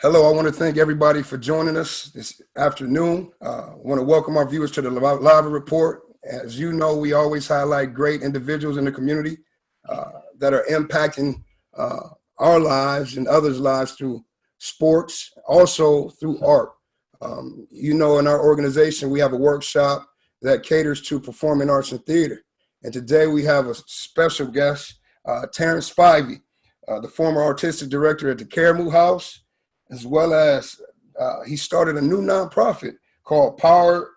Hello, I want to thank everybody for joining us this afternoon. I want to welcome our viewers to the Live Report. As you know, we always highlight great individuals in the community that are impacting our lives and others' lives through sports, also through art. In our organization, we have a workshop that caters to performing arts and theater. And today we have a special guest, Terrance Spivey, the former artistic director at the Caribou House, as well as he started a new nonprofit called Powerful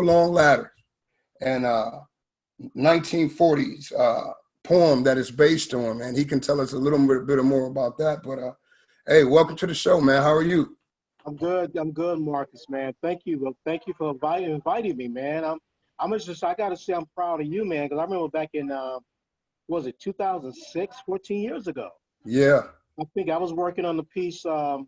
Long Ladder, and 1940s poem that is based on. And he can tell us a little bit more about that. But hey, welcome to the show, man. How are you? I'm good. I'm good, Marcus, man. Thank you. Thank you for inviting me, man. I gotta say I'm proud of you, man, because I remember back in was it 2006, 14 years ago. Yeah. I think I was working on the piece, the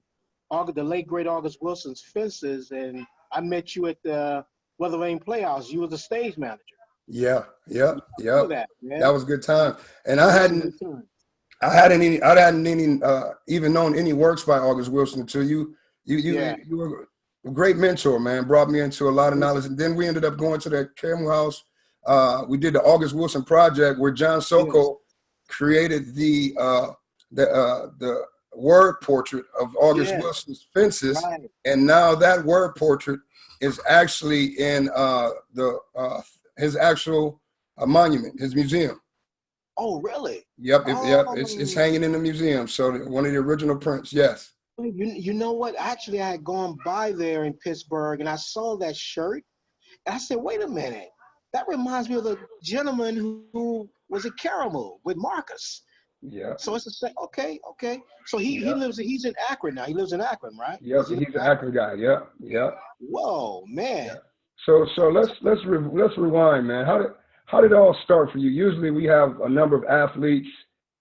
late great August Wilson's Fences, and I met you at the Weather Lane Playhouse. You were the stage manager. Yeah. Remember that, man. That was a good time. And I hadn't even known any works by August Wilson until you were a great mentor, man. Brought me into a lot of knowledge, and then we ended up going to that Caribou House. We did the August Wilson project where John Sokol created the word portrait of August Wilson's Fences, Right. and now that word portrait is actually in his actual monument, his museum. Oh, really? Yep. It's hanging in the museum. So one of the original prints. Yes. You know what? Actually, I had gone by there in Pittsburgh, and I saw that shirt, and I said, "Wait a minute, that reminds me of the gentleman who was at Caramel with Marcus." Yeah. So it's the same. Okay. So he's in Akron now. He lives in Akron, right? Yep. He's an Akron guy. Yeah. Whoa, man. Yeah. So let's rewind, man. How did it all start for you? Usually we have a number of athletes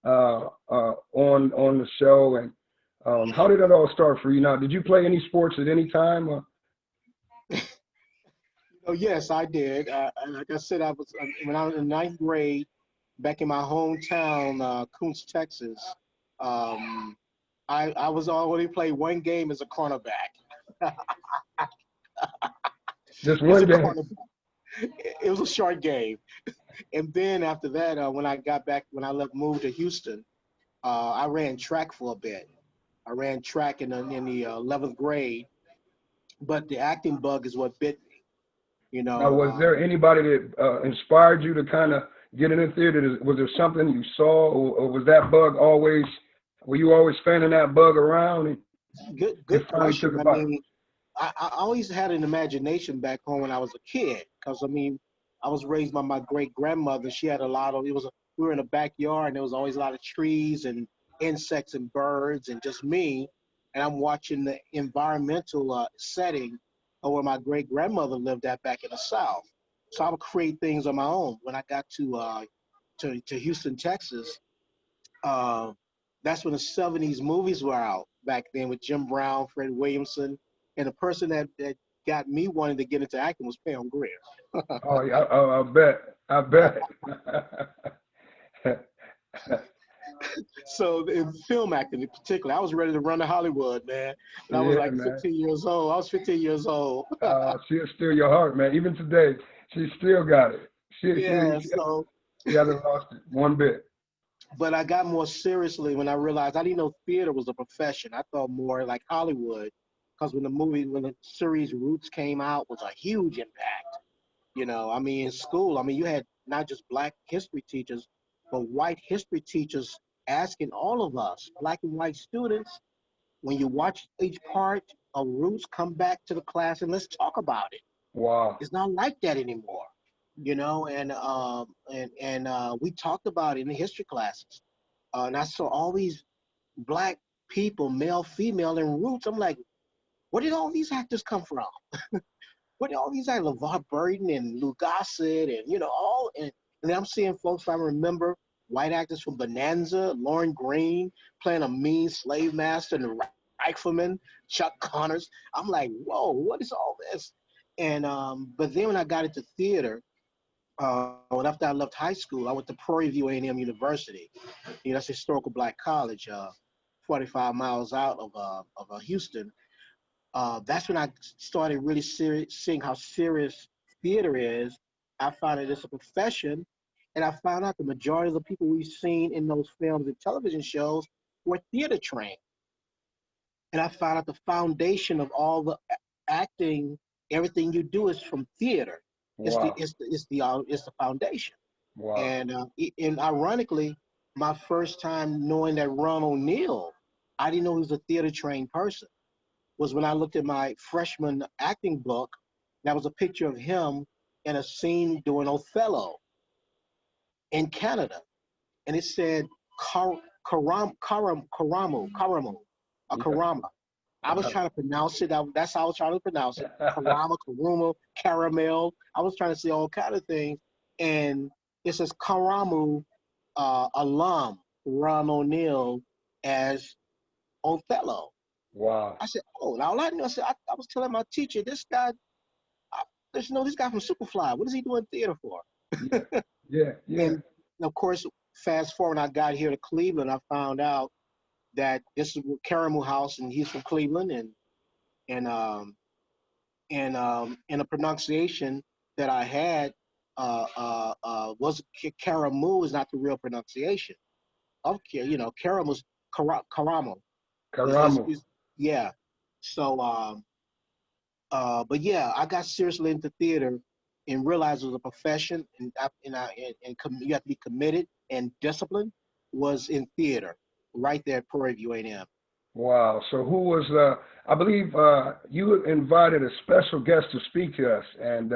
on the show, and how did it all start for you? Now, did you play any sports at any time? Oh, yes, I did. Like I said, when I was in ninth grade, back in my hometown, Coons, Texas. I was already played one game as a cornerback. Just one game. It was a short game. And then after that, when I moved to Houston, I ran track for a bit. I ran track in the 11th grade, but the acting bug is what bit me. Now, was there anybody that inspired you to kind of get into theater? Was there something you saw, or was that bug always? Were you always fanning that bug around? Good question. I mean, I always had an imagination back home when I was a kid, because I was raised by my great grandmother. She had we were in a backyard, and there was always a lot of trees and insects and birds and just me, and I'm watching the environmental setting of where my great grandmother lived at back in the South. So I would create things on my own. When I got to Houston, Texas, that's when the '70s movies were out back then with Jim Brown, Fred Williamson, and the person that got me wanting to get into acting was Pam Grier. Oh yeah, I bet. So in film acting in particular, I was ready to run to Hollywood, man. And I was like 15 years old. I was 15 years old. She'll steal your heart, man. Even today, she still got it. She hasn't lost it one bit. But I got more seriously when I realized I didn't know theater was a profession. I thought more like Hollywood, because when the series Roots came out, was a huge impact. In school, you had not just Black history teachers, but white history teachers asking all of us, Black and white students, when you watch each part of Roots, come back to the class and let's talk about it. Wow. It's not like that anymore, and we talked about it in the history classes. And I saw all these Black people, male, female, in Roots. I'm like, where did all these actors come from? Where did all these actors, LeVar Burton and Lou Gossett, and and then I'm seeing folks I remember, white actors from Bonanza, Lauren Green, playing a mean slave master, and the Rifleman, Chuck Connors. I'm like, whoa, what is all this? And but then when I got into theater, after I left high school, I went to Prairie View A&M University. That's a historical Black college. 45 miles out of Houston. That's when I started really seeing how serious theater is. I found that it's a profession, and I found out the majority of the people we've seen in those films and television shows were theater trained. And I found out the foundation of all the acting, everything you do is from theater. It's the Wow. it's the it's the it's the foundation. Wow. And ironically, my first time knowing that Ron O'Neal, I didn't know he was a theater trained person, was when I looked at my freshman acting book. That was a picture of him in a scene doing Othello in Canada, and it said Karamu, Yeah. Karama. I was trying to pronounce it. That's how I was trying to pronounce it. Karama, Karuma, caramel. I was trying to say all kind of things, and it says Karamu alum Ron O'Neal as Othello. Wow. I said, oh, now all I knew, I was telling my teacher, this guy, there's no this guy from Superfly. What is he doing theater for? Yeah. Yeah. Yeah. And of course, fast forward, I got here to Cleveland. I found out that this is Caramel House, and he's from Cleveland, and and the pronunciation that I had was Caramu is not the real pronunciation of Caramu's Caramo. Karamu. Yeah. So but yeah, I got seriously into theater and realized it was a profession, you have to be committed and disciplined. Was in theater, right there at Prairie View A&M. Wow. So who was I believe you invited a special guest to speak to us, and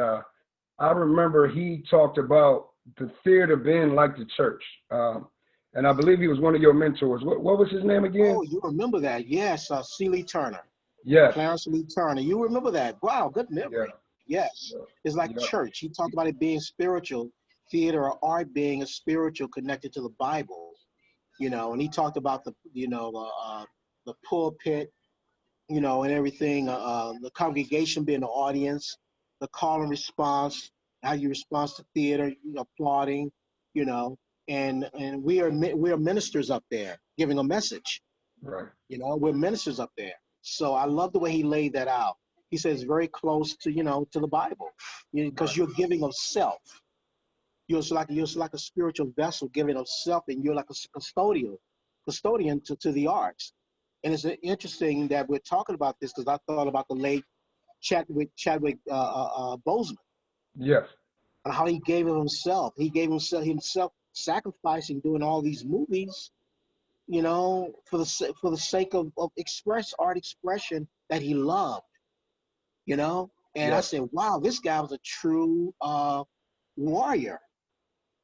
I remember he talked about the theater being like the church. And I believe he was one of your mentors. What was his name again? Oh, you remember that? Yes, C. Lee Turner, Yes. Clarence Lee Turner. You remember that? Wow, good Yeah. memory. Yes, Yeah. it's like Yeah. church. He talked about it being spiritual, theater or art being a spiritual connected to the Bible. And he talked about the pulpit, and everything, the congregation being the audience, the call and response, how you respond to theater, applauding, you know, and we are ministers up there giving a message. Right. We're ministers up there. So I love the way he laid that out. He says very close to to the Bible, because Right. you're giving of self. You're like a spiritual vessel giving of self, and you're like a custodian to the arts. And it's interesting that we're talking about this because I thought about the late Chadwick Boseman Yes. and how he gave of himself. He gave himself sacrificing, doing all these movies, for the sake of art expression that he loved. And I Yes. said, wow, this guy was a true warrior.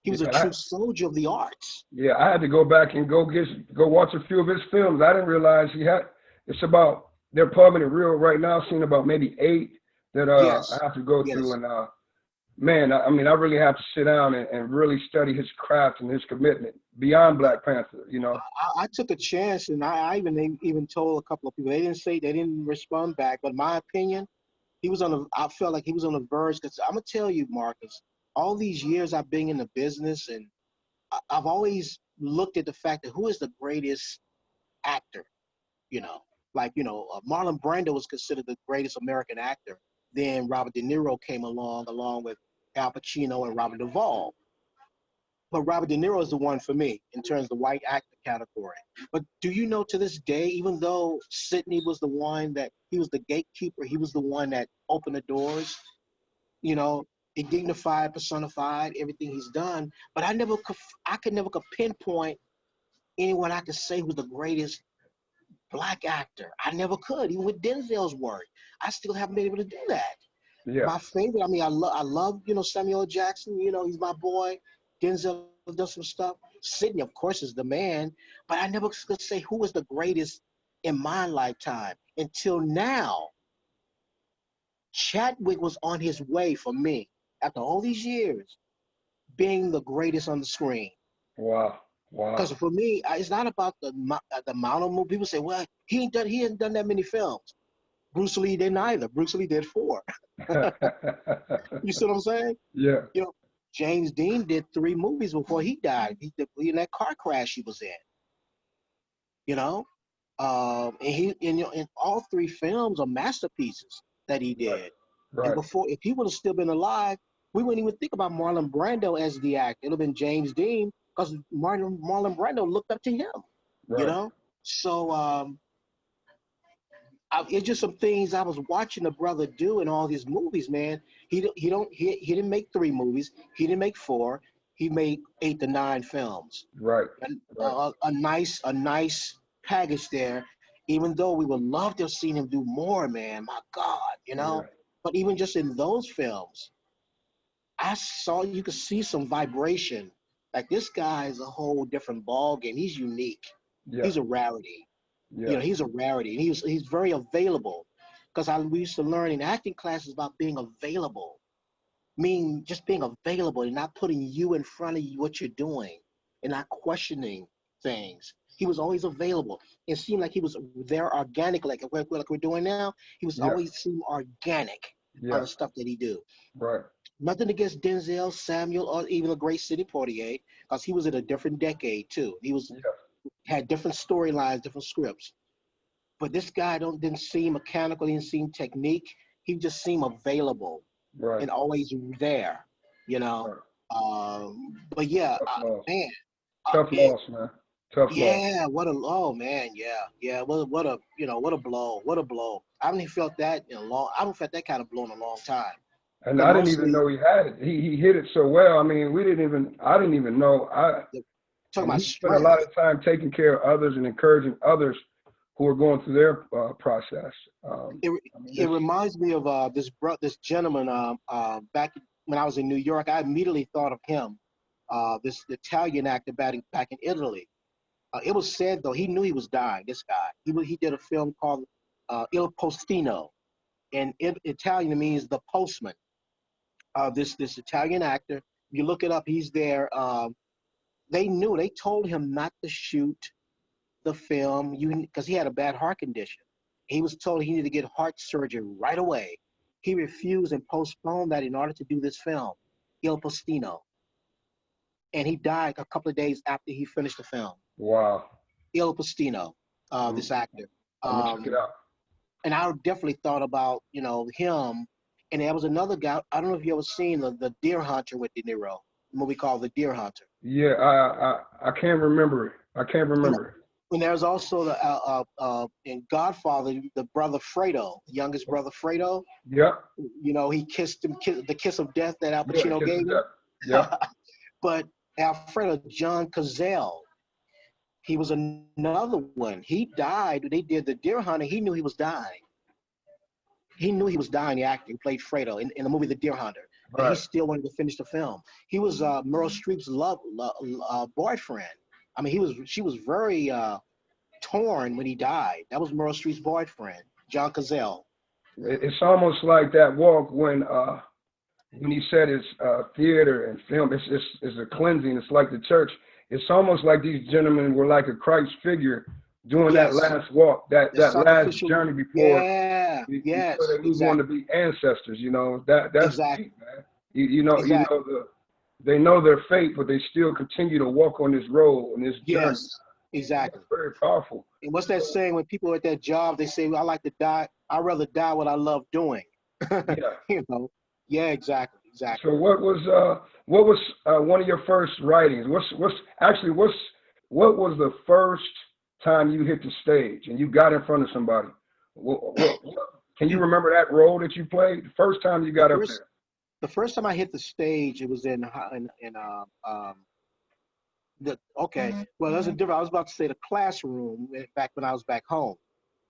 He was a Yeah. true soldier of the arts. Yeah, I had to go back and go watch a few of his films. I didn't realize he had. It's about they're pumping it real right now. I've seen about maybe 8 that Yes, I have to go through. yes. And man, I mean, I really have to sit down and really study his craft and his commitment beyond Black Panther. I took a chance, and I even told a couple of people. They didn't respond back. But my opinion, I felt like he was on the verge. Because I'm gonna tell you, Marcus, all these years I've been in the business, and I've always looked at the fact that who is the greatest actor. You know, Marlon Brando was considered the greatest American actor. Then Robert De Niro came along with Al Pacino and Robert Duvall. But Robert De Niro is the one for me in terms of the white actor category. But do you know, to this day, even though Sidney was the one that he was the gatekeeper, he was the one that opened the doors, you know, it dignified, personified everything he's done. But I could never pinpoint anyone I could say was the greatest black actor. I never could, even with Denzel's work. I still haven't been able to do that. Yeah. My favorite, I love, Samuel L. Jackson, he's my boy. Denzel does some stuff. Sidney, of course, is the man, but I never could say who was the greatest in my lifetime until now. Chadwick was on his way for me after all these years being the greatest on the screen. Wow. Because Wow. for me, it's not about the amount of movies. People say, well, he ain't done that many films. Bruce Lee didn't either. Bruce Lee did 4. You see what I'm saying? Yeah. You know, James Dean did 3 movies before he died. He did in that car crash he was in. You know, And all three films are masterpieces that he Right. did. And Right. before, if he would have still been alive, we wouldn't even think about Marlon Brando as the actor. It would have been James Dean because Marlon Brando looked up to him, you Right. know? So it's just some things I was watching the brother do in all his movies, man. He didn't make three movies. He didn't make four. He made 8 to 9 films. Right. And Right. a nice package there. Even though we would love to have seen him do more, man. My God, you Yeah. know. But even just in those films, I saw you could see some vibration. Like this guy is a whole different ball game. He's unique. Yeah. He's a rarity. Yeah. He's a rarity, and he's very available. Because we used to learn in acting classes about being available, mean just being available and not putting you in front of you what you're doing, and not questioning things. He was always available. It seemed like he was there organic, like we're doing now. He was Yeah. always seemed organic on Yeah. the stuff that he do. Right. Nothing against Denzel, Samuel, or even the great Sidney Poitier, because he was in a different decade too. He was Yeah. had different storylines, different scripts. But this guy didn't seem mechanical, didn't seem technique. He just seemed available Right. and always there, you know. Right. But yeah, Tough loss. man, Tough it, loss, man. Tough loss. yeah, oh man, yeah, what a blow, what a blow. I haven't felt that in a long. I haven't felt that kind of blow in a long time. And Because I didn't even mostly know he had it. He hit it so well. I mean, I didn't even know. talking And about he spent a lot strength. of time taking care of others and encouraging others who are going through their process. It I mean, it this, reminds me of this gentleman back when I was in New York. I immediately thought of him, this Italian actor back in Italy. It was said though he knew he was dying. This guy, he did a film called Il Postino, and Italian means the postman. This Italian actor, if you look it up, he's there. They told him not to shoot the film because he had a bad heart condition. He was told he needed to get heart surgery right away. He refused and postponed that in order to do this film, Il Postino, and he died a couple of days after he finished the film. wow. Il Postino, I'm, this actor. I'm gonna check it Um, out. and I definitely thought about him. And there was another guy. I don't know if you ever seen the Deer Hunter with De Niro, a movie called The Deer Hunter. Yeah, I can't remember it. I can't And, remember it. and there's also in Godfather the brother Fredo, the youngest brother Fredo. Yep. He kissed him, the kiss of death that Al Yeah, Pacino Kiss of gave him. Death. Yep. But Alfredo John Cazale, he was another one. He died. They did the Deer Hunter. He knew he was dying. He knew he was dying. The actor who played Fredo in the movie The Deer Hunter, but he Right. still wanted to finish the film. He was Meryl Streep's boyfriend. I mean, she was very torn when he died. That was Meryl Streep's boyfriend, John Cazale. It's almost like that walk when he said it's theater and film. It's a cleansing. It's like the church. It's almost like these gentlemen were like a Christ figure doing that Yes, last walk, the that last sacrificial. journey before Yeah, before yes, they move on to exactly, be ancestors. That's exactly, deep, man. You know exactly. they know their fate, but they still continue to walk on this road, on this journey. Yes, exactly. That's very powerful. And what's that saying when people are at that job? They say, "Well, I like to die. I'd rather die what I love doing." Yeah. you know. Yeah, exactly, exactly. So what was one of your first writings? What was the first time you hit the stage and you got in front of somebody? Can you remember that role that you played? The first time you The got up first there? the first time I hit the stage, it was in okay. Well, there's a different. I was about to say the classroom back when I was back home.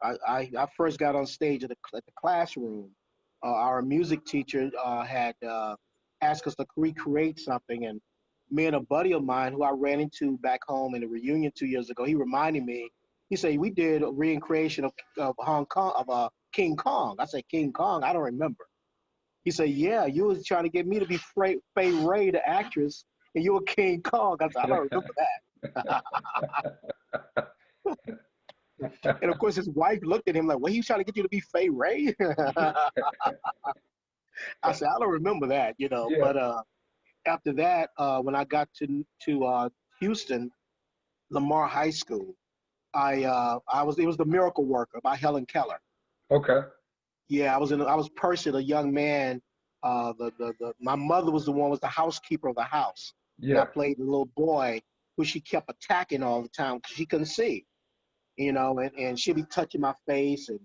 I first got on stage at the classroom. Our music teacher had asked us to recreate something, and me and a buddy of mine who I ran into back home in a reunion 2 years ago, he reminded me. He said we did a recreation of Hong Kong of King Kong. I said King Kong. I don't remember. He said, "Yeah, you was trying to get me to be Fay Ray, the actress, and you were King Kong." I said, "I don't remember that." And of course, his wife looked at him like, "Well, he's trying to get you to be Fay Ray." I said, "I don't remember that, you know." Yeah. But after that, when I got to Houston, Lamar High School, It was The Miracle Worker by Helen Keller. Okay. Yeah, I was Percy, the young man. My mother was the housekeeper of the house, and I Yeah. played the little boy who she kept attacking all the time because she couldn't see, and she'd be touching my face and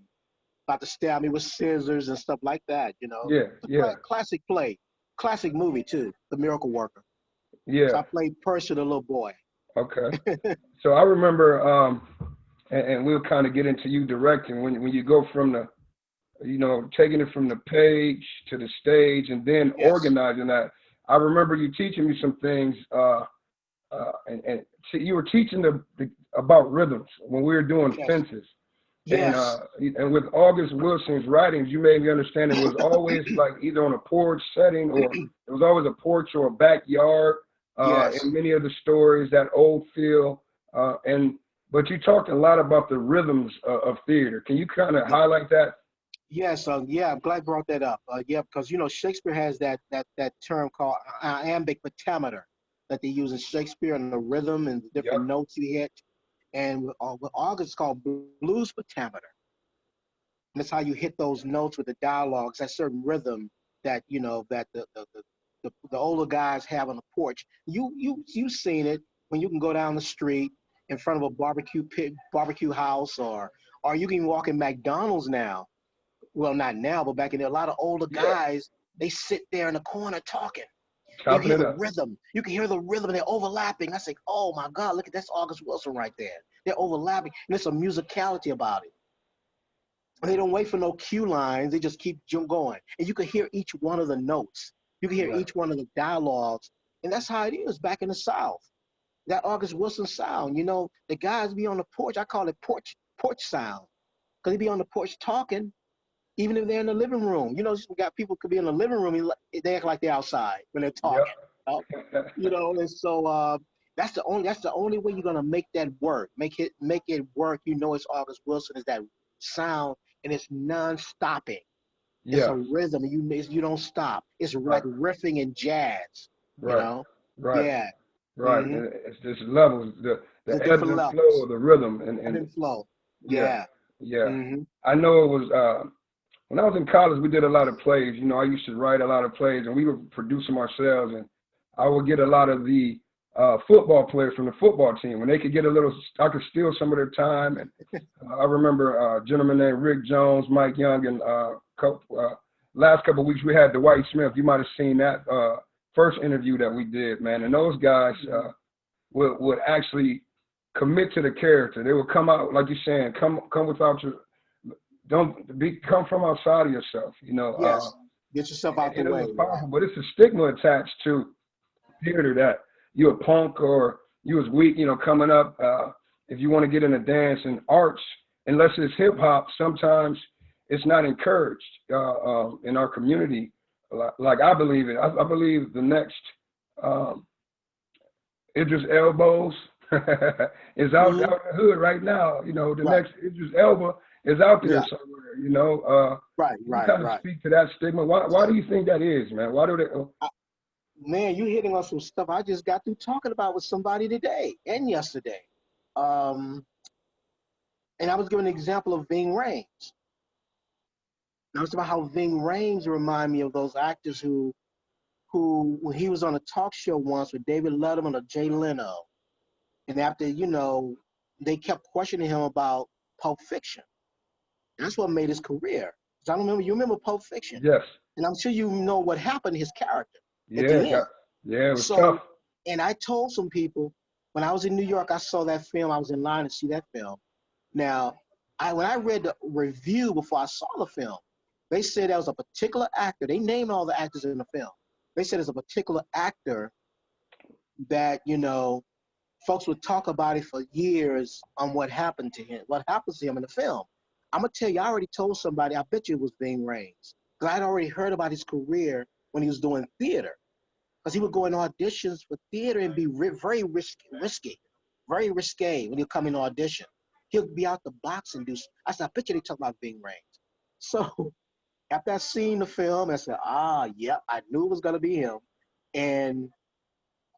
about to stab me with scissors and stuff like that. Yeah. It's a Yeah. classic play, classic movie too, The Miracle Worker. So Yeah. I played Percy, the little boy. Okay. So I remember, and we'll kind of get into you directing when you go from the, taking it from the page to the stage and then Yes, organizing that. I remember you teaching me some things, and you were teaching about rhythms when we were doing yes, fences. yes, And with August Wilson's writings, you made me understand it was always like either on a porch setting or it was always a porch or a backyard. yes. In many of the stories, that old feel, but you talked a lot about the rhythms of theater. Can you kind of highlight that? Yes, yeah, I'm glad you brought that up. Yeah, because Shakespeare has that term called iambic pentameter that they use in Shakespeare and the rhythm and the different Yep. notes you hit. And with August, it's called blues pentameter. And that's how you hit those notes with the dialogues, that certain rhythm that that the older guys have on the porch. You've seen it when you can go down the street in front of a barbecue house, or you can walk in McDonald's now. Well, not now, but back in there, a lot of older Yeah. guys, they sit there in the corner talking. You Chopping hear it the up. rhythm. You can hear the rhythm. They're overlapping. I say, oh my God, look at that's August Wilson right there. They're overlapping, and there's a musicality about it. And they don't wait for no cue lines. They just keep going, and you can hear each one of the notes. You can hear Yeah. each one of the dialogues, and that's how it is back in the South. That August Wilson sound. The guys be on the porch. I call it porch sound, because they be on the porch talking even if they're in the living room. You got people could be in the living room, they act like they're outside when they're talking. Yep. And so that's the only way you're gonna make that work. Make it work. It's August Wilson is that sound, and it's non-stopping. It's a Yeah. rhythm. You don't stop. It's like Right. riffing in jazz. You Right. know. Right. Yeah. Right. Mm-hmm. It's just levels, the The ebbs different and flow levels. of the rhythm, Ebb and and flow. yeah, Yeah. yeah. Mm-hmm. I know it was when I was in college. We did a lot of plays. I used to write a lot of plays, and we would produce them ourselves. And I would get a lot of the football players from the football team when they could get a little. I could steal some of their time. And I remember a gentleman named Rick Jones, Mike Young, and last couple of weeks we had Dwight Smith. You might have seen that first interview that we did, man. And those guys would actually commit to the character. They would come out, like you're saying, come without your, come from outside of yourself, Yes. Get yourself out the and it way. was powerful. But it's a stigma attached to theater that you're a punk or you was weak, coming up. If you want to get into dance and arts, unless it's hip hop, sometimes it's not encouraged in our community. Like I believe it. I believe the next um, Idris Elbows is out in Mm-hmm. the hood right now. The Right. next Idris Elba is out there Yeah. somewhere. Right. Can you Right. kind of Right. speak to that stigma? Why do you think that is, man? Why do they? Man, you hitting on some stuff I just got through talking about with somebody today and yesterday. Um, and I was giving an example of Ving Rhames. I was talking about how Ving Rhames remind me of those actors who when he was on a talk show once with David Letterman or Jay Leno, and after they kept questioning him about Pulp Fiction. That's what made his career. 'Cause I don't remember. You remember Pulp Fiction, Yes. and I'm sure you know what happened to his character at Yeah. the end. Yeah. It was tough. So, and I told some people when I was in New York, I saw that film. I was in line to see that film. Now, when I read the review before I saw the film, they said there was a particular actor. They named all the actors in the film. They said there's a particular actor that folks would talk about it for years on what happened to him, what happens to him in the film. I'm gonna tell you, I already told somebody. I bet you it was Ving Rhames, because I'd already heard about his career when he was doing theater. Because he would go in auditions for theater and be very very risque when he'd come in audition. He'll be out the box and do. I said, I bet you they talk about Ving Rhames. So after I seen the film, I said, yep, I knew it was gonna be him. And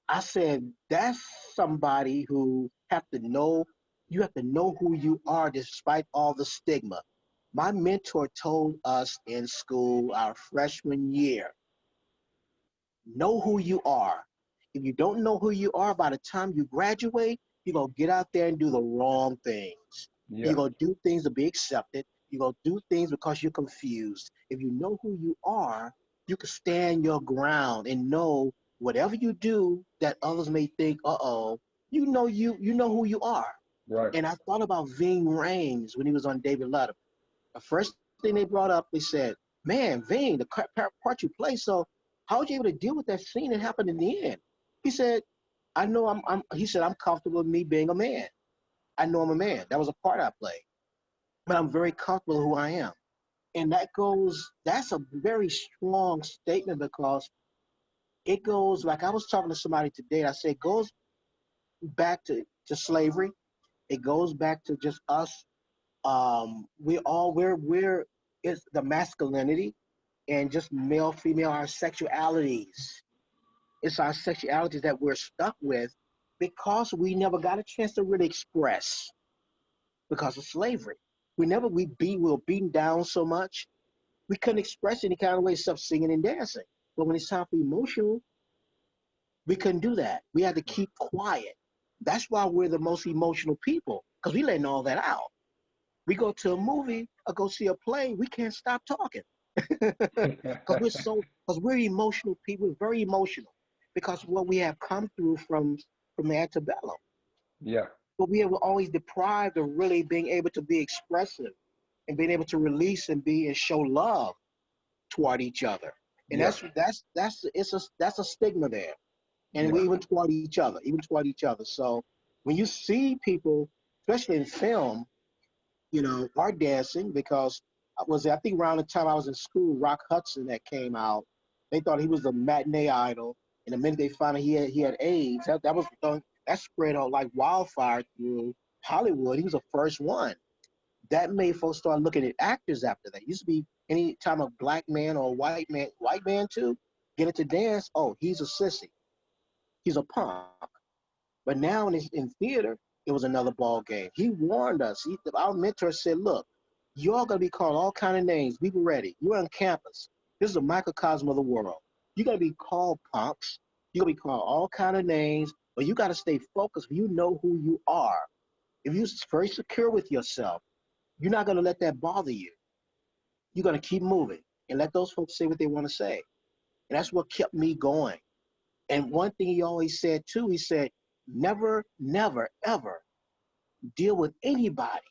I said, that's somebody who have to know You have to know who you are despite all the stigma. My mentor told us in school our freshman year, know who you are. If you don't know who you are by the time you graduate, you're going to get out there and do the wrong things. You're Yeah. going to do things to be accepted. You're going to do things because you're confused. If you know who you are, you can stand your ground and know whatever you do that others may think, uh-oh, you know who you are. Right. And I thought about Ving Rhames when he was on David Letterman. The first thing they brought up, they said, "Man, Ving, the part you play, so how was you able to deal with that scene that happened in the end?" He said, "I know he said, I'm comfortable with me being a man. I know I'm a man. That was a part I played, but I'm very comfortable with who I am." And that's a very strong statement because it goes, like I was talking to somebody today, I said, it goes back to slavery. It goes back to just us. We're it's the masculinity and just male, female, our sexualities. It's our sexualities that we're stuck with because we never got a chance to really express because of slavery. We were beaten down so much we couldn't express any kind of way except singing and dancing. But when it's time for emotional, we couldn't do that. We had to keep quiet. That's why we're the most emotional people because we letting all that out. We go to a movie or go see a play, we can't stop talking because we're emotional people. We're very emotional because what we have come through from the antebellum. Yeah. But we were always deprived of really being able to be expressive and being able to release and show love toward each other. And Yeah. that's a stigma there. And we Yeah. even toward each other. So when you see people, especially in film, are dancing because I think around the time I was in school, Rock Hudson that came out, they thought he was the matinee idol, and the minute they found out he had AIDS, that spread out like wildfire through Hollywood. He was the first one. That made folks start looking at actors after that. It used to be any time a black man or a white man too, get into dance, oh, he's a sissy, he's a punk. But now in theater, it was another ball game. He warned us. Our mentor said, "Look, you're gonna be called all kind of names. Be ready. You're on campus. This is a microcosm of the world. You're gonna be called punks. You're gonna be called all kind of names, but you got to stay focused. You know who you are. If you're very secure with yourself, you're not gonna let that bother you. You're gonna keep moving and let those folks say what they want to say. And that's what kept me going. And one thing he always said too, he said, never, never, ever deal with anybody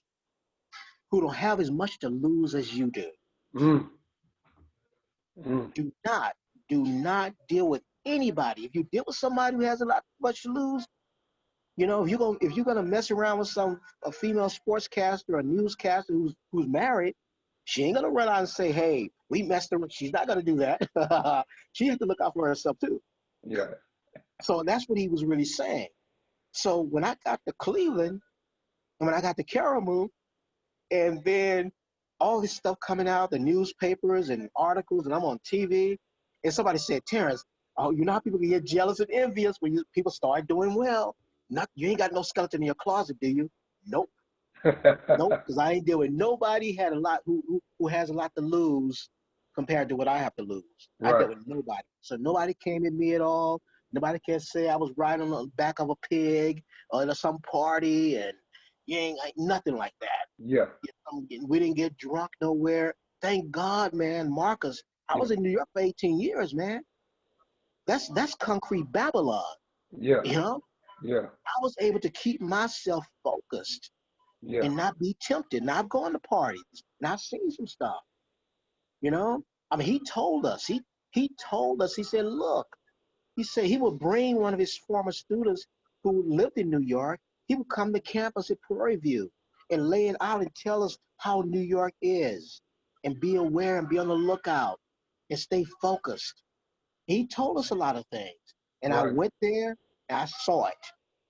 who don't have as much to lose as you do. Mm. Mm. Do not, do not deal with anybody. If you deal with somebody who has a lot much to lose, if you're gonna mess around with a female sportscaster or newscaster who's married, she ain't gonna run out and say, "Hey, we messed around." She's not gonna do that. She has to look out for herself too. Yeah. So that's what he was really saying. So when I got to Cleveland, and when I got to Caramel, and then all this stuff coming out, the newspapers and articles, and I'm on TV, and somebody said, "Terrance, oh, you know how people can get jealous and envious when people start doing well? Not you ain't got no skeleton in your closet, do you?" Nope, nope, because I ain't dealing with nobody had a lot who has a lot to lose compared to what I have to lose. I Right. dealt with nobody, so nobody came at me at all. Nobody can say I was riding on the back of a pig or at some party, and you ain't like nothing like that. Yeah. We didn't get drunk nowhere. Thank God, man. Marcus, I was in New York for 18 years, man. That's concrete Babylon. Yeah. You know, Yeah. I was able to keep myself focused Yeah. and not be tempted. Now I've gone to parties. Now I've seen some stuff. You know, I mean, he told us. He told us. He said, "Look," he said he would bring one of his former students who lived in New York. He would come to campus at Prairie View and lay it out and tell us how New York is and be aware and be on the lookout and stay focused. He told us a lot of things. And I Right. went there and I saw it.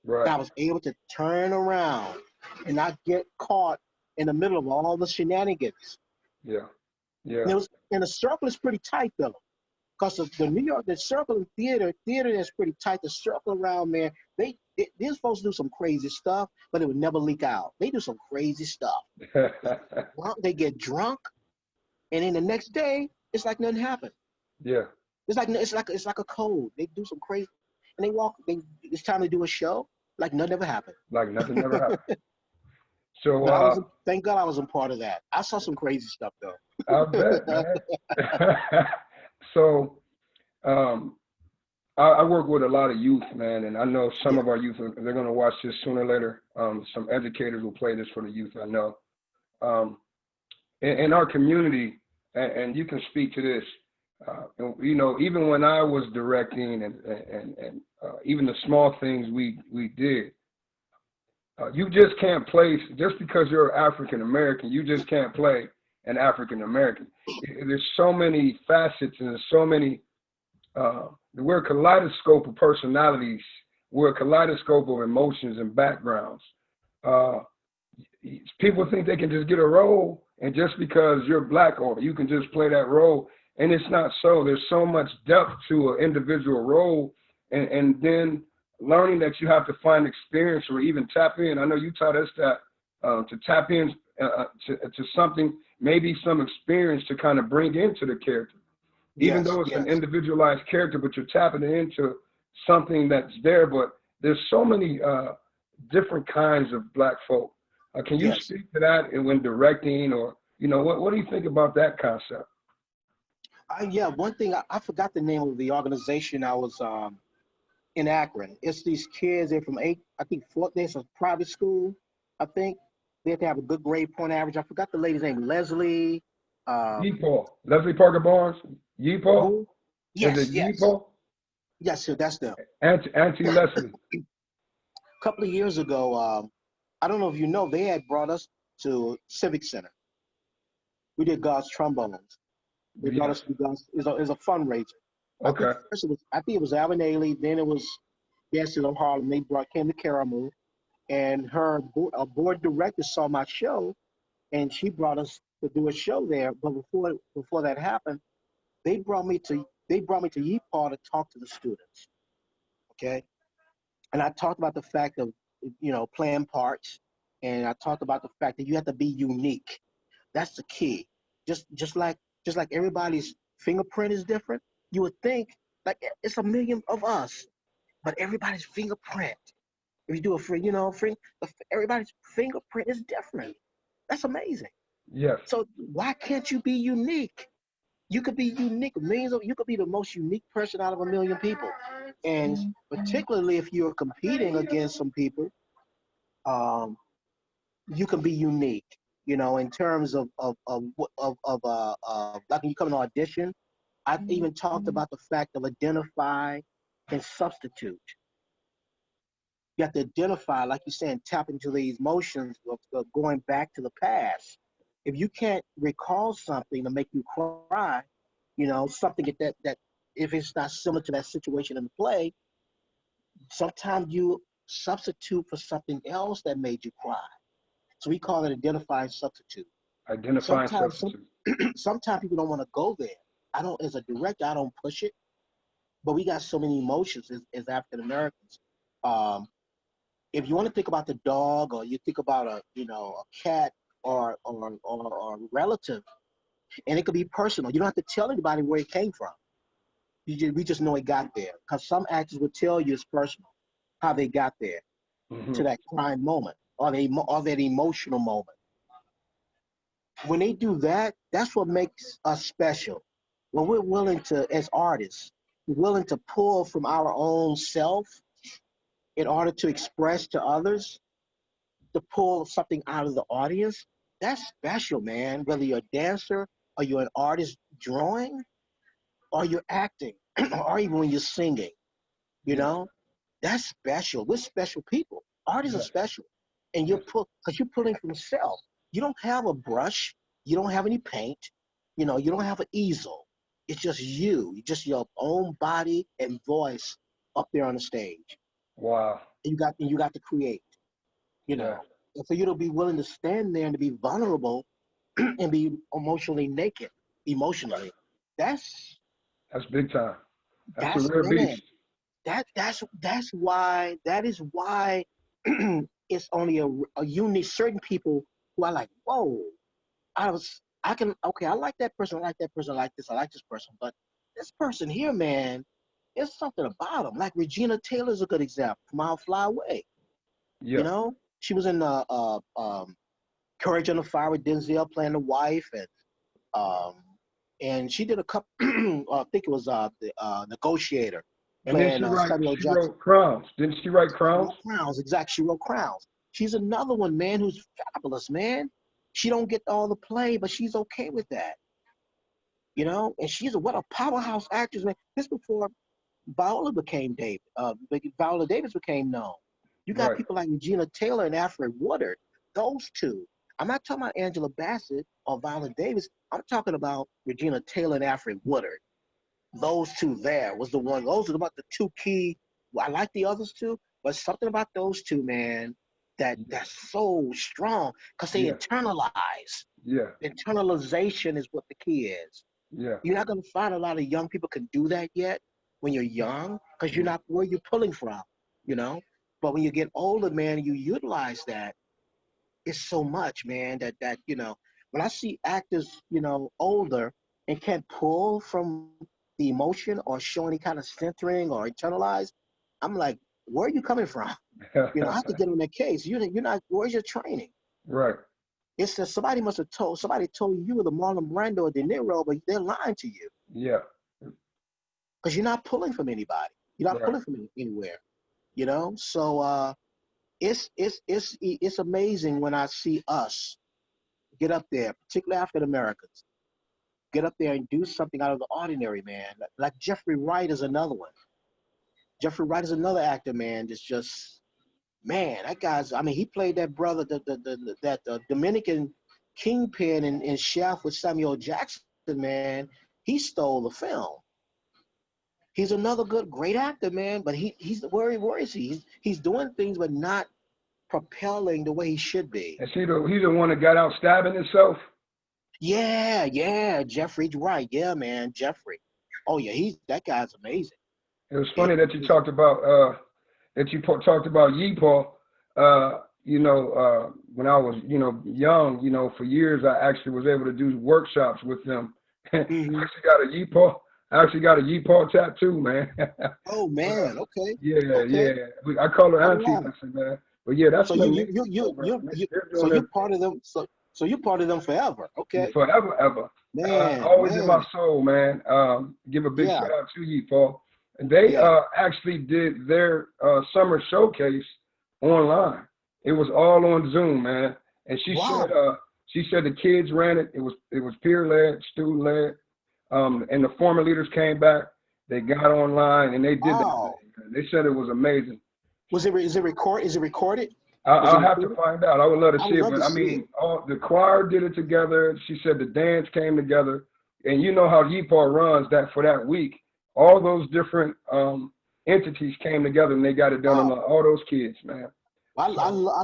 And Right. I was able to turn around and not get caught in the middle of all the shenanigans. Yeah. Yeah. And the circle is pretty tight though. Because the New York, the circle in theater is pretty tight. The circle around there, these folks do some crazy stuff, but it would never leak out. They do some crazy stuff. They get drunk, and then the next day, it's like nothing happened. Yeah. It's like a code. They do some crazy, and they walk. It's time to do a show, like nothing ever happened. Like nothing never happened. So But thank God I wasn't part of that. I saw some crazy stuff though. I bet, man. So I work with a lot of youth, man, and I know some of our youth, they're going to watch this sooner or later. Some educators will play this for the youth, I know. In our community, and you can speak to this, you know, even when I was directing and even the small things we did, you just can't play, just because you're African American, you just can't play an African American. There's so many facets and there's so many, we're a kaleidoscope of personalities, we're a kaleidoscope of emotions and backgrounds. People think they can just get a role, and just because you're black, or you can just play that role, and it's not so. There's so much depth to an individual role, and then learning that you have to find experience or even tap in. I know you taught us that to tap in to something, maybe some experience to kind of bring into the character. Even though it's an individualized character, but you're tapping into something that's there. But there's so many different kinds of black folk. Can you speak to that and when directing, or, you know, what do you think about that concept? One thing, I forgot the name of the organization I was in Akron. It's these kids, they're from there's a private school, I think. They have to have a good grade point average. I forgot the lady's name, Leslie. Leslie Parker Barnes? Yeepaw? Yes, Is it yes. Yeepaw? Yes, sir, that's them. Auntie Leslie. A couple of years ago, I don't know if you know, they had brought us to Civic Center. We did God's Trombones. They brought us to God's, it was a fundraiser. Okay. I think it was Alvin Ailey, then it was Dances of Harlem. They came to Karamu, and a board director saw my show, and she brought us to do a show there. But before that happened, they brought me to Yeepaw to talk to the students. Okay, and I talked about the fact of, you know, playing parts, and I talked about the fact that you have to be unique. That's the key. Just like everybody's fingerprint is different. You would think like it's a million of us, but everybody's fingerprint. If you do everybody's fingerprint is different. That's amazing. Yes. So why can't you be unique? You could be unique. You could be the most unique person out of a million people. And particularly if you're competing against some people, you can be unique. You know, in terms of like when you come to audition, I even talked about the fact of identify and substitute. You have to identify, like you're saying, tap into these emotions of going back to the past. If you can't recall something to make you cry, you know, something that if it's not similar to that situation in the play, sometimes you substitute for something else that made you cry. So we call it identifying substitute. Substitute. Sometimes people don't want to go there. As a director, I don't push it, but we got so many emotions as African Americans. If you want to think about the dog, or you think about a cat or a relative, and it could be personal. You don't have to tell anybody where it came from. We just know it got there, because some actors will tell you it's personal, how they got there to that crying moment or that emotional moment. When they do that, that's what makes us special. When we're willing to, as artists, willing to pull from our own self in order to express to others, to pull something out of the audience, that's special, man. Whether you're a dancer or you're an artist drawing or you're acting or even when you're singing, you know, that's special. We're special people. Artists are special. And because you're pulling from self. You don't have a brush. You don't have any paint. You know, you don't have an easel. It's just you. Just your own body and voice up there on the stage. Wow. And you got to create, you know. And for you to be willing to stand there and to be vulnerable and be emotionally naked, emotionally, that's big time. That's a rare beast. That's why it's only a unique certain people who are like, whoa, I like that person, I like that person, I like this, I like this person, but this person here, man, there's something about them. Like Regina Taylor's a good example from How Fly Away. You Yeah. know, she was in Courage on the Fire with Denzel playing the wife, um, and she did a couple. I think it was the Negotiator And then playing Samuel she Jackson. wrote Crowns. Didn't she write She Crowns? wrote Crowns, exactly. She wrote Crowns. She's another one, man, who's fabulous, man. She don't get all the play, but she's okay with that, you know. And she's what a powerhouse actress, man. This before Viola Davis became known. You got Right. people like Regina Taylor and Alfred Woodard. Those two. I'm not talking about Angela Bassett or Viola Davis. I'm talking about Regina Taylor and Alfred Woodard. Those two there was the one. Those are about the two key. Well, I like the others too, but something about those two, man, that's so strong because they Yeah. internalize. Yeah. Internalization is what the key is. Yeah. You're not going to find a lot of young people can do that yet when you're young because you're Mm. not where you're pulling from, you know. But when you get older, man, you utilize that. It's so much, man. That you know, when I see actors, you know, older and can't pull from the emotion or show any kind of centering or internalize, I'm like, where are you coming from? You know, I have to get on that case. You're not. Where's your training? Right. It's that somebody told you were the Marlon Brando or De Niro, but they're lying to you Yeah. because you're not pulling from anybody. You're not Right. pulling from anywhere. You know, so it's amazing when I see us get up there, particularly African Americans, get up there and do something out of the ordinary, man. Like Jeffrey Wright is another one. Jeffrey Wright is another actor, man. That's just man, that guy's. I mean, he played that brother, the Dominican kingpin in Chef with Samuel Jackson, man. He stole the film. He's another great actor, man. But he's where is he? He's doing things, but not propelling the way he should be. And he's the one that got out stabbing himself. Yeah, Jeffrey's right. Yeah, man, Jeffrey. Oh yeah, that guy's amazing. It was It funny that you is. talked about talked about Yeepaw. When I was young, for years I actually was able to do workshops with them. I Hmm. actually got a Yeepaw. I actually got a Yeepaw tattoo, man. Oh But man, okay, yeah, okay. yeah. I call her I auntie, love it. I said, man. But yeah, that's So an amazing show, man. They're so doing you're this part of them. So you're part of them forever. Okay, forever, ever. Always in my man. soul, man. Give a big Yeah, shout out to you, Paul. And they yeah. actually did their summer showcase online. It was all on Zoom, man. And Wow, she said the kids ran it. It was peer led, student led. And the former leaders came back. They got online and they did that thing. wow. Man. They said it was amazing. Is it record? Is it recorded? Was it I'll have to recorded? find out. I would love to I see would it, love but to I see it. mean, all the choir did it together. She said the dance came together, and you know how Yeepaw runs that for that week. All those different entities came together, and they got it done on Wow. all those kids, man. So I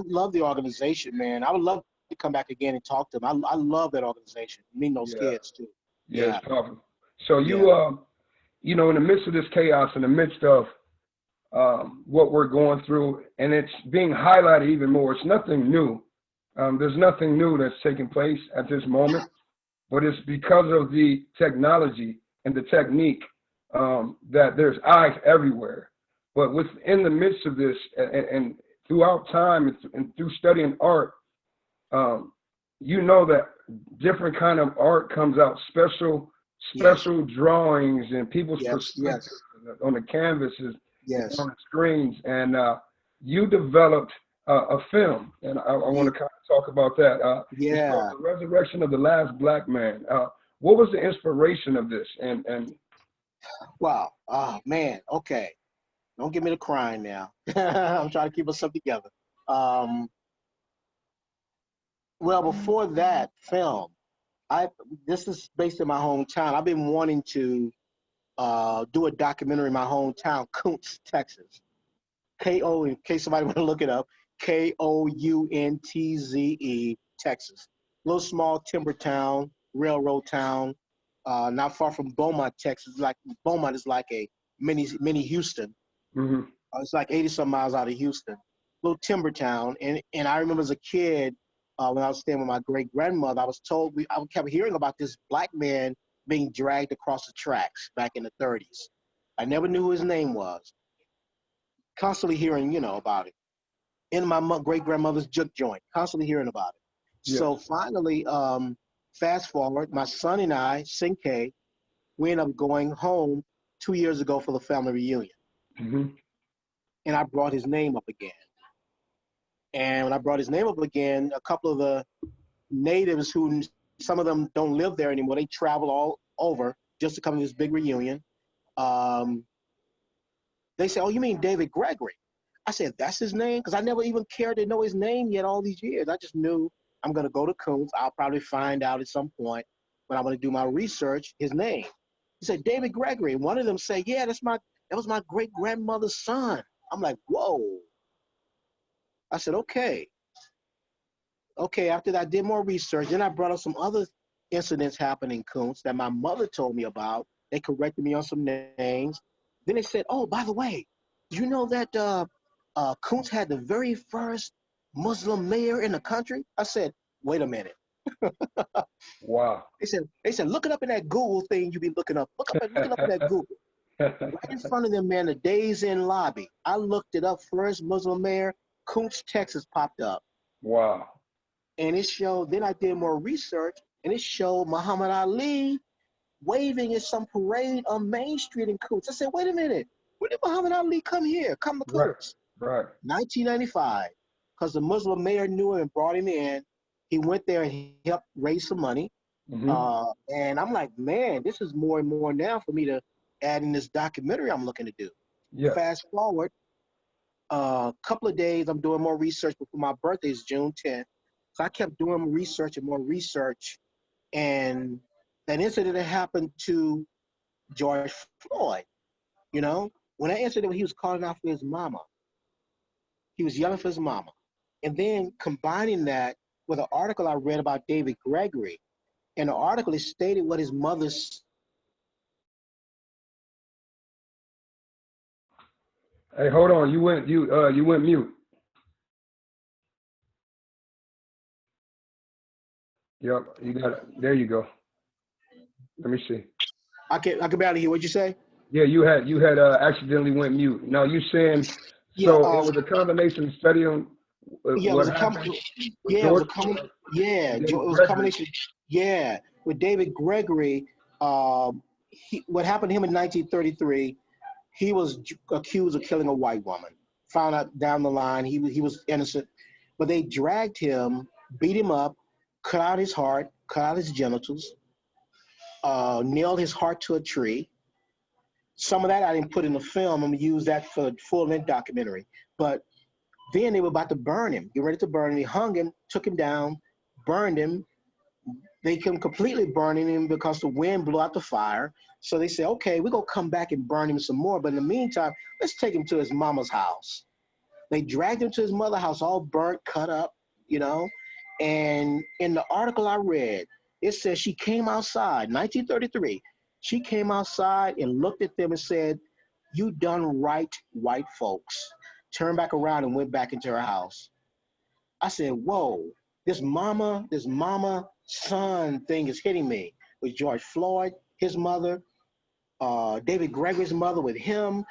love the organization, man. I would love to come back again and talk to them. I love that organization. Meeting those yeah, kids too. yeah, it's Yeah, powerful. So yeah. in the midst of this chaos, in the midst of what we're going through, and it's being highlighted even more. It's nothing new. There's nothing new that's taking place at this moment, but it's because of the technology and the technique that there's eyes everywhere. But within the midst of this, and throughout time and through studying art, um, you know that different kind of art comes out, Yes, special drawings and people's yes, perspectives yes, on the canvases and yes. on the screens. And you developed a film, and I want Ye- to kind of talk about that. It's called Yeah. The Resurrection of the Last Black Man. What was the inspiration of this? And Wow. Oh man. Okay. Don't get me to crying now. I'm trying to keep us up together. Um, well, before that film, I this is based in my hometown. I've been wanting to do a documentary in my hometown, Kuntz, Texas. Ko, in case somebody want to look it up, Kountze, Texas. Little small timber town, railroad town, not far from Beaumont, Texas. Like Beaumont is like a mini Houston. Mm-hmm. It's like 80 some miles out of Houston, little timber town. And I remember as a kid, when I was staying with my great grandmother, I was told I kept hearing about this black man being dragged across the tracks back in the 30s. I never knew who his name was. Constantly hearing, about it in my great grandmother's juke joint. Constantly hearing about it. Yeah. So finally, fast forward, my son and I, Sinke, we ended up going home 2 years ago for the family reunion. Mm-hmm. And I brought his name up again. And when I brought his name up again, a couple of the natives who, some of them don't live there anymore, they travel all over just to come to this big reunion. They said, "Oh, you mean David Gregory?" I said, "That's his name?" Because I never even cared to know his name yet all these years. I just knew I'm going to go to Coons. I'll probably find out at some point when I'm going to do my research his name. He said, "David Gregory." One of them said, "Yeah, that was my great grandmother's son." I'm like, whoa. I said, okay. Okay, after that, I did more research. Then I brought up some other incidents happening in Coons that my mother told me about. They corrected me on some names. Then they said, "Oh, by the way, do you know that Coons had the very first Muslim mayor in the country?" I said, "Wait a minute." Wow. They said, "Look it up in that Google thing you be looking up. Look it up in that Google." Right in front of them, man, the Days Inn lobby. I looked it up, first Muslim mayor, Coons, Texas popped up. Wow. And it showed, then I did more research, and it showed Muhammad Ali waving at some parade on Main Street in Coons. I said, wait a minute, when did Muhammad Ali come here? Come to Right. Coons? Right. 1995, because the Muslim mayor knew him and brought him in. He went there and he helped raise some money. Mm-hmm. And I'm like, man, this is more and more now for me to add in this documentary I'm looking to do. Yeah. Fast forward a couple of days, I'm doing more research before my birthday is June 10th. So I kept doing research and more research. And that incident that happened to George Floyd, when that incident, he was calling out for his mama. He was yelling for his mama. And then combining that with an article I read about David Gregory. And the article, it stated what his mother's. Hey, hold on. You went mute. Yep. You got it. There you go. Let me see. I can barely hear what you say. Yeah, you had accidentally went mute. No, you saying Yeah, so it was a combination study on yeah, it was what a happened with yeah, it was George a yeah, it David was a Gregory. combination. Yeah, with David Gregory, what happened to him in 1933? He was accused of killing a white woman. Found out down the line he was innocent, but they dragged him, beat him up, cut out his heart, cut out his genitals, nailed his heart to a tree. Some of that I didn't put in the film. I'm gonna use that for the full-length documentary. But then they were about to burn him, get ready to burn him. They hung him, took him down, burned him. They couldn't completely burn him because the wind blew out the fire. So they said, okay, we're going to come back and burn him some more. But in the meantime, let's take him to his mama's house. They dragged him to his mother's house, all burnt, cut up, you know. And in the article I read, it says she came outside, 1933. She came outside and looked at them and said, "You done right, white folks." Turned back around and went back into her house. I said, whoa, this mama son thing is hitting me with George Floyd, his mother, David Gregory's mother with him.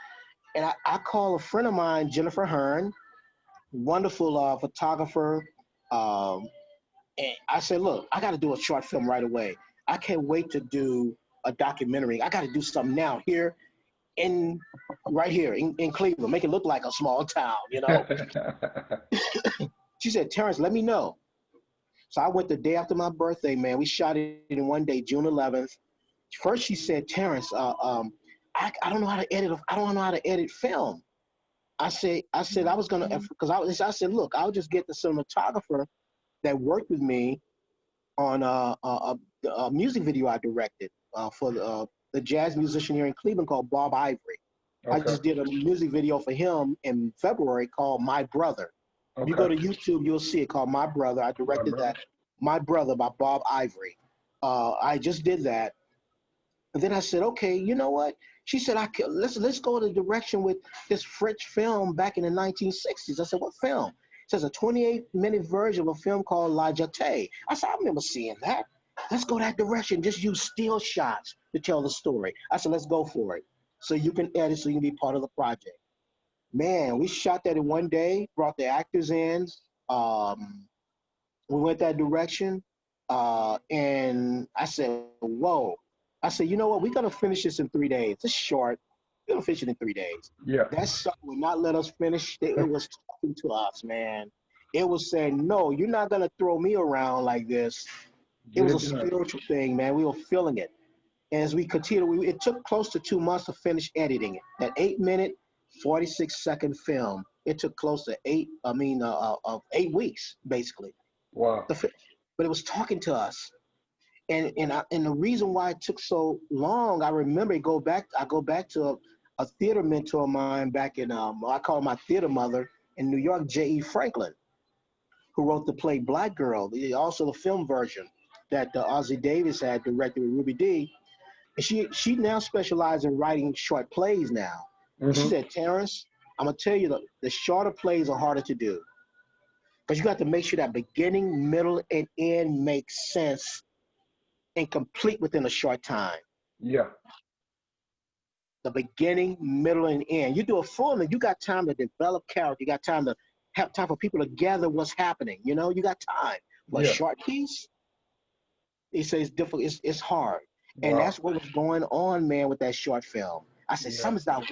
And I call a friend of mine, Jennifer Hearn, wonderful photographer. Um, and I said, look, I got to do a short film right away. I can't wait to do a documentary. I got to do something now here right here in Cleveland, make it look like a small town, you know? She said, Terrance, let me know. So I went the day after my birthday, man. We shot it in one day, June 11th. First, she said, Terrance, I don't know how to edit. I don't know how to edit film. I said I was gonna, because I said, look, I'll just get the cinematographer that worked with me on a music video I directed for the jazz musician here in Cleveland called Bob Ivory. I Okay. just did a music video for him in February called My Brother. If you go to YouTube, you'll see it called My Brother. I directed that. My Brother by Bob Ivory. I just did that. And then I said, okay, you know what? She said, let's go the direction with this French film back in the 1960s. I said, what film? It says a 28-minute version of a film called La Jetée. I said, I remember seeing that. Let's go that direction. Just use still shots to tell the story. I said, let's go for it. So you can edit, so you can be part of the project. Man, we shot that in one day, brought the actors in. We went that direction. And I said, whoa. I said, you know what? We're going to finish this in 3 days. It's short. We're going to finish it in 3 days. Yeah. That sucker would not let us finish. It was talking to us, man. It was saying, no, you're not going to throw me around like this. It was a spiritual thing, man. We were feeling it. And as we continued, it took close to 2 months to finish editing it. That 8-minute, 46-second film, it took close to 8 weeks, basically. Wow. But it was talking to us. And the reason why it took so long, I remember I go back to a theater mentor of mine back in, I call her my theater mother in New York, J.E. Franklin, who wrote the play Black Girl, also the film version that Ossie Davis had directed with Ruby Dee. And she now specializes in writing short plays now. Mm-hmm. She said, Terrance, I'm going to tell you, the shorter plays are harder to do. Because you got to make sure that beginning, middle, and end makes sense and complete within a short time. Yeah. The beginning, middle, and end. You do a full, and you got time to develop character. You got time to have time for people to gather what's happening. You know, you got time. But a short piece, he says it's difficult. It's hard. Wow. And that's what was going on, man, with that short film. I said, something's not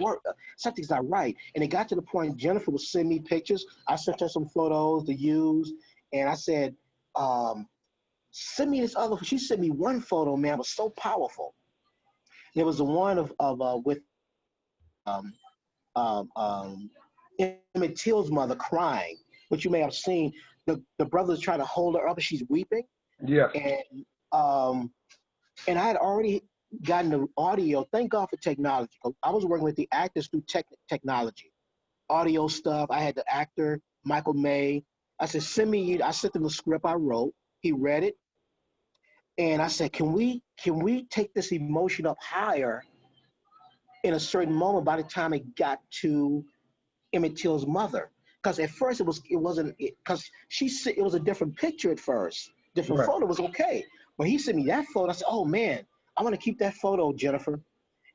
right. And it got to the point Jennifer would send me pictures. I sent her some photos to use. And I said, send me this other. She sent me one photo, man, it was so powerful. It was the one with Emmett Till's mother crying, which you may have seen. The brother's trying to hold her up and she's weeping. Yeah. And I had already gotten the audio. Thank God for technology. I was working with the actors through technology, audio stuff. I had the actor Michael May. I said, I sent him the script I wrote. He read it, and I said, can we take this emotion up higher in a certain moment by the time it got to Emmett Till's mother? Because at first it was a different picture at first. Different photo was okay. But he sent me that photo. I said, oh man, I want to keep that photo, Jennifer.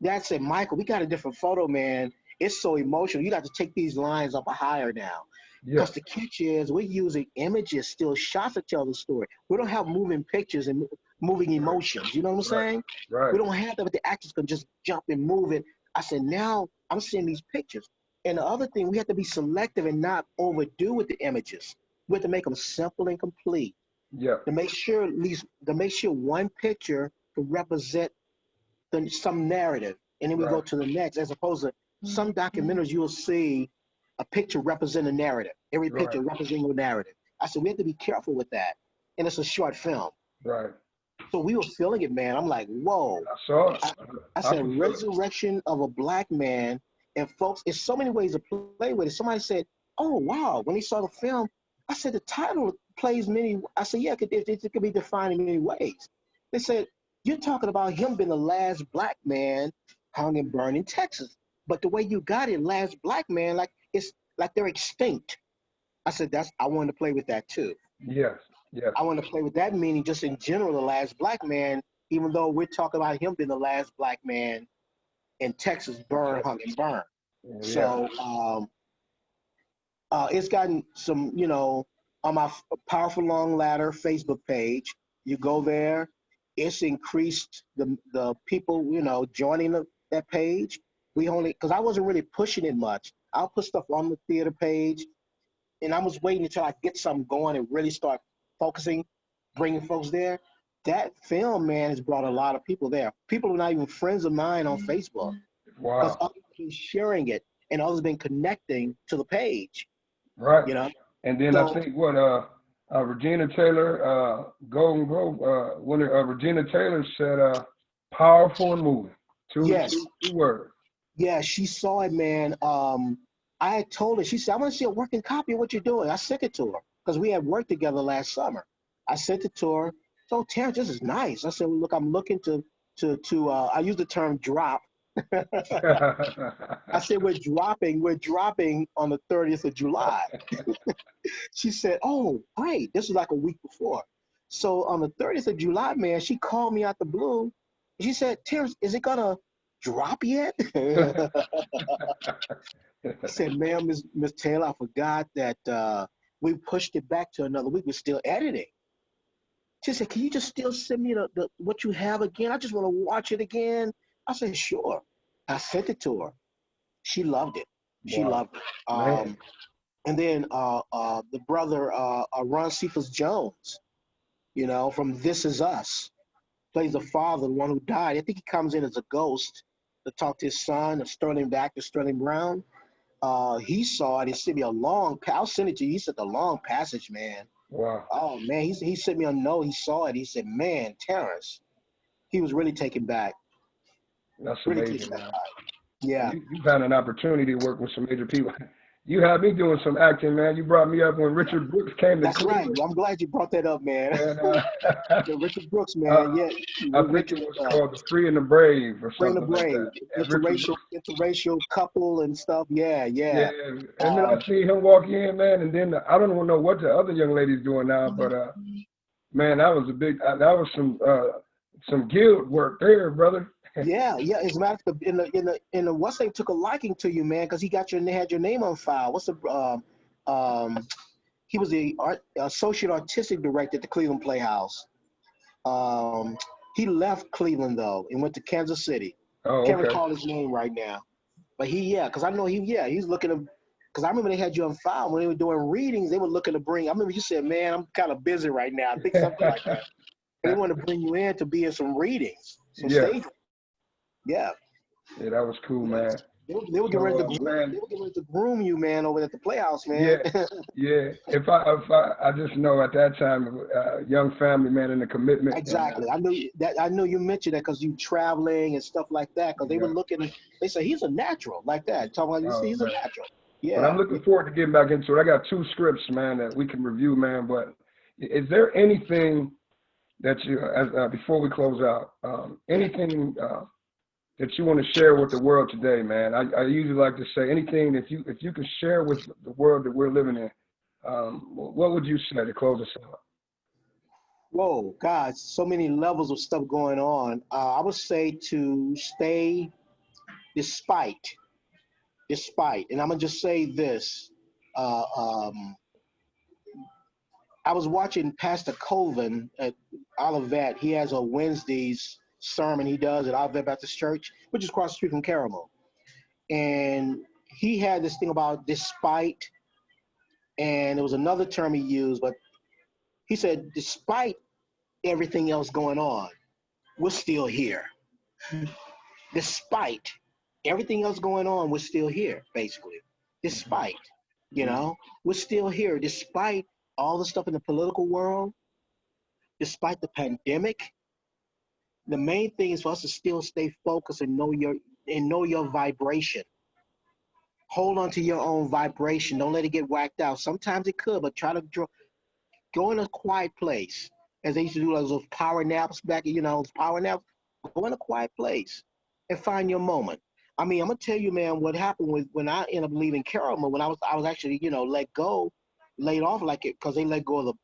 Dad said, Michael, we got a different photo, man. It's so emotional. You got to take these lines up higher now. Because the catch is we're using images, still shots to tell the story. We don't have moving pictures and moving emotions. You know what I'm saying? Right. We don't have that, but the actors can just jump and move it. I said, now I'm seeing these pictures. And the other thing, we have to be selective and not overdo with the images. We have to make them simple and complete. Yeah. To make sure one picture can represent some narrative, and then we go to the next. As opposed to some documentaries, you will see a picture represent a narrative. Every picture representing a narrative. I said we have to be careful with that, and it's a short film. Right. So we were feeling it, man. I'm like, whoa. I saw it. I said, resurrection of a black man, and folks, it's so many ways to play with it. Somebody said, oh wow, when he saw the film, I said the title plays many. I said, yeah, it could be defined in many ways. They said, you're talking about him being the last black man hung and burned in Texas. But the way you got it, last black man, like it's like they're extinct. I said, I wanted to play with that too. Yes, yes. I want to play with that meaning just in general, the last black man, even though we're talking about him being the last black man in Texas, hung and burned. Yeah. So it's gotten some, on my Powerful Long Ladder Facebook page, you go there, it's increased the people, joining that page. Because I wasn't really pushing it much. I'll put stuff on the theater page, and I was waiting until I get something going and really start focusing, bringing folks there. That film, man, has brought a lot of people there. People who are not even friends of mine on Facebook. Wow. Because others have been sharing it, and others have been connecting to the page. Right. And then I think Regina Taylor, Golden Globe winner, Regina Taylor said, powerful and moving. Two words. Yeah, she saw it, man. I had told her, she said, I want to see a working copy of what you're doing. I sent it to her because we had worked together last summer. I sent it to her. So, Terrance, this is nice. I said, well, look, I'm looking to I use the term drop, I said, we're dropping on the 30th of July. She said, oh, great. This was like a week before. So on the 30th of July, man, she called me out the blue. She said, Terrance, is it going to drop yet? I said, ma'am, Miss Taylor, I forgot that we pushed it back to another week. We're still editing. She said, can you just still send me the what you have again? I just want to watch it again. I said, sure. I sent it to her. She loved it. She Wow, loved it. man. And then the brother, Ron Cephas Jones, from This Is Us, plays the father, the one who died. I think he comes in as a ghost to talk to his son, actor Sterling Brown. He saw it. He sent me a long. I'll send it to you. He said the long passage, man. Wow, Oh man, he sent me a note. He saw it. He said, man, Terrance. He was really taken back. that's Really amazing, taken back. man. Yeah. You've had an opportunity to work with some major people. You had me doing some acting, man. You brought me up when Richard Brooks came to That's right. Cleveland, I'm glad you brought that up, man. and Yeah, Richard Brooks, uh, man. Yeah, I think it Richard, was called The Free and the Brave or Bring the something like Brave, that. And Richard Brooks, interracial couple and stuff. Yeah, yeah. yeah. And then I Um, see him walk in, man, and then I don't even know what the other young lady's doing now, but man, that was that was some guild work there, brother. yeah, yeah. As a matter of fact, in the what's they took a liking to you, man, because he had your name on file. What's the he was the associate artistic director at the Cleveland Playhouse. Um, he left Cleveland though and went to Kansas City. Oh, Can't okay. recall his name right now, but because I know he's looking to. Because I remember they had you on file when they were doing readings. They were looking to bring. I remember you said, "Man, I'm kind of busy right now." I think something like that. But they want to bring you in to be in some readings, some Yeah, stage. Yeah, yeah, that was cool, yeah. man. They were getting ready to So, groom. man, They were getting ready to groom you, man, over at the Playhouse, man. yeah, yeah. I just know at that time, young family, man, and the commitment, and Exactly. I knew you mentioned that because you traveling and stuff like that. Because they were yeah. looking. They say he's a natural, like that. Talking about Oh he's a man. natural. But I'm Yeah. looking forward to getting back into it. I got 2 scripts, man, that we can review, man. But is there anything that you, before we close out, anything that you want to share with the world today, man? I usually like to say anything that if you can share with the world that we're living in, what would you say to close us out? Whoa, God, so many levels of stuff going on. I would say to stay despite, and I'm gonna just say this. Uh, um, I was watching Pastor Colvin at Olivet. He has a Wednesdays sermon he does at Olivet Baptist Church, which is across the street from Caramel. And he had this thing about despite, and there was another term he used, but he said, despite everything else going on, we're still here. Despite everything else going on, we're still here, basically. Despite, Mhm. we're still here. Despite all the stuff in the political world, despite the pandemic, the main thing is for us to still stay focused and know your vibration. Hold on to your own vibration. Don't let it get whacked out. Sometimes it could, but try to go in a quiet place. As they used to do those power naps back, those power naps. Go in a quiet place and find your moment. I mean, I'm gonna tell you, man, what happened when I ended up leaving Caramel, when I was actually, laid off like it because they let go of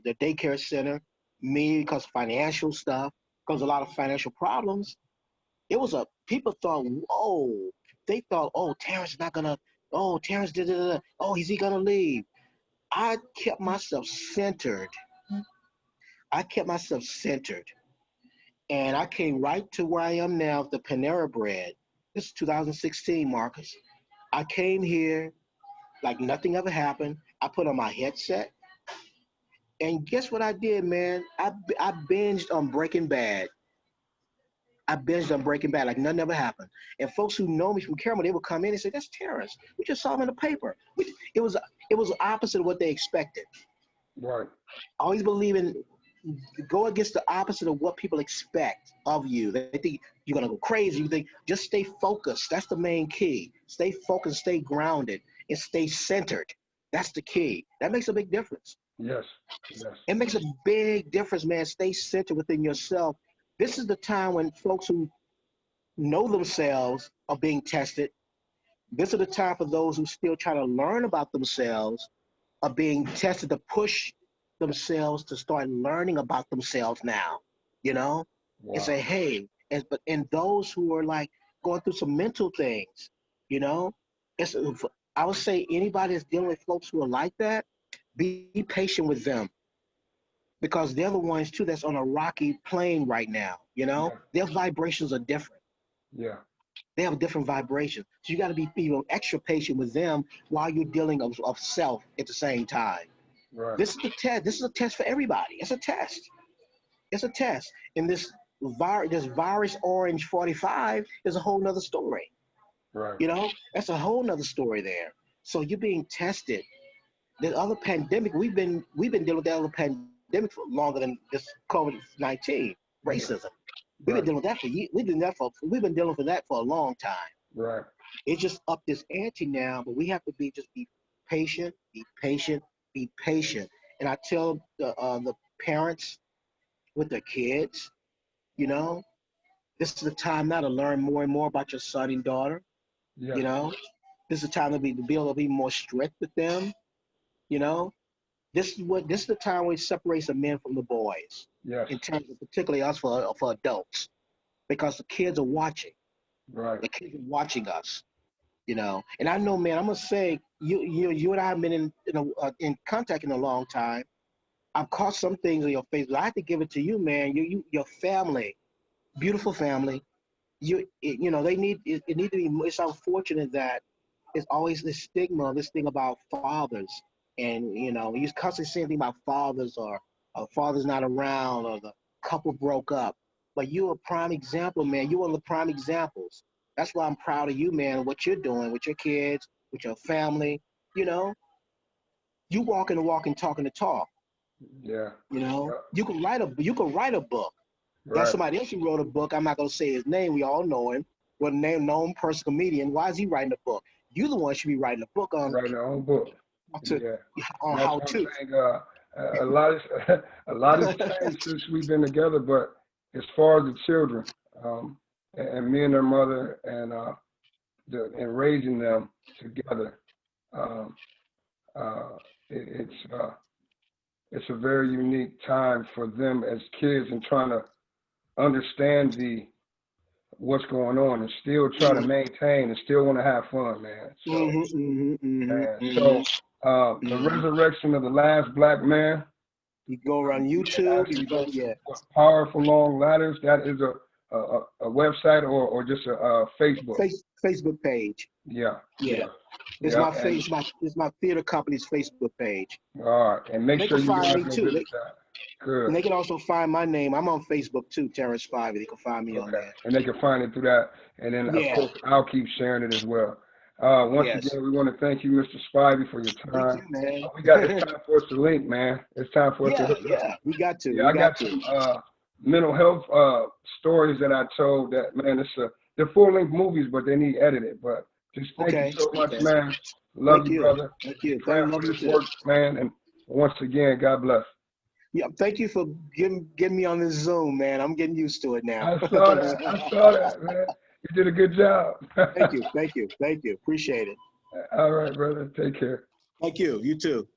the daycare center, me because financial stuff, because a lot of financial problems. It was people thought, whoa, they thought, oh, Terrance is not gonna, oh, Terrance did it, oh, is he gonna leave? I kept myself centered. I kept myself centered. And I came right to where I am now, the Panera Bread. This is 2016, Marcus. I came here like nothing ever happened. I put on my headset, and guess what I did, man? I binged on Breaking Bad. I binged on Breaking Bad like nothing ever happened. And folks who know me from Caramel, they would come in and say, "That's Terrance. We just saw him in the paper." It was it was opposite of what they expected. Right. Always believe in go against the opposite of what people expect of you. They think you're gonna go crazy. You think just stay focused. That's the main key. Stay focused, stay grounded, and stay centered. That's the key. That makes a big difference. Yes. Yes. It makes a big difference, man. Stay centered within yourself. This is the time when folks who know themselves are being tested. This is the time for those who still try to learn about themselves are being tested to push themselves to start learning about themselves now, you know, and Wow. say, hey, and those who are like going through some mental things, you know, it's I would say anybody that's dealing with folks who are like that, be patient with them because they're the ones too that's on a rocky plane right now, you know, Yeah. their vibrations are different. Yeah. They have different vibrations. So you got to be extra patient with them while you're dealing of self at the same time. Right. This is the test. This is a test for everybody. It's a test. It's a test. And this virus orange 45 is a whole nother story. Right. You know, that's a whole nother story there. So you're being tested. The other pandemic, we've been dealing with that other pandemic for longer than this COVID-19, Yeah. racism. We've been Right. dealing with that for we've been dealing with that for a long time. Right. It's just up this ante now, but we have to be patient, be patient, be patient. And I tell the parents with their kids, you know, this is the time now to learn more and more about your son and daughter. Yeah. You know, this is the time to be able to be more strict with them. You know, this is the time where it separates the men from the boys Yes. in terms of particularly us for adults because the kids are watching. Right. The kids are watching us. You know. And I know, man, I'm gonna say you and I have been in contact in a long time. I've caught some things on your face, but I have to give it to you, man. Your family, beautiful family. They it need to be. It's unfortunate that it's always this stigma, this thing about fathers, and you constantly saying thing about fathers or father's not around or the couple broke up. But you're a prime example, man. You're one of the prime examples. That's why I'm proud of you, man. What you're doing with your kids, with your family. You know, you walking the walk and talking the talk. Yeah. You know, Yeah. you can write a book. There's Right. somebody else who wrote a book. I'm not gonna say his name. We all know him. Well, name known person comedian. Why is he writing a book? You the one should be writing a book on Writing their own book. how to Yeah. on That's how what I'm to. saying. A lot is a lot has changed since we've been together, but as far as the children, and me and their mother and raising them together, um, uh, it's a very unique time for them as kids and trying to understand the what's going on and still try to Mhm, maintain and still want to have fun, man. So, mhm, mhm, mhm, man, mhm, so the mhm. resurrection of the last black man. You go around You can YouTube. You actually go, go to yeah. Powerful Long Ladders. That is a website or just a Facebook. Facebook page. Yeah, Yeah, yeah, it's yeah. my And face. It's my theater company's Facebook page. all right, and make They sure can you find guys me go too. visit that. Good. And they can also find my name. I'm on Facebook too, Terrance Spivey. They can find me on Okay, there. and they can find it through that. And then, of Yeah. course, I'll keep sharing it as well. Once Yes. again, we want to thank you, Mr. Spivey, for your Thank time. you, man. We got it's time for us to link, man. It's time for us to Yeah, hook up. yeah. We got to. Yeah, We I got got to. some mental health stories that I told that, man, they're full-length movies, but they need edited. But just thank you Okay. so much, Okay. man. Love Thank you, you. brother. Thank you. Praying Love for you this too. work, man. And once again, God bless. Yeah. Thank you for getting me on this Zoom, man. I'm getting used to it now. I saw that. I saw that, man. You did a good job. Thank you. Thank you. Thank you. Appreciate it. All right, brother. Take care. Thank you. You too.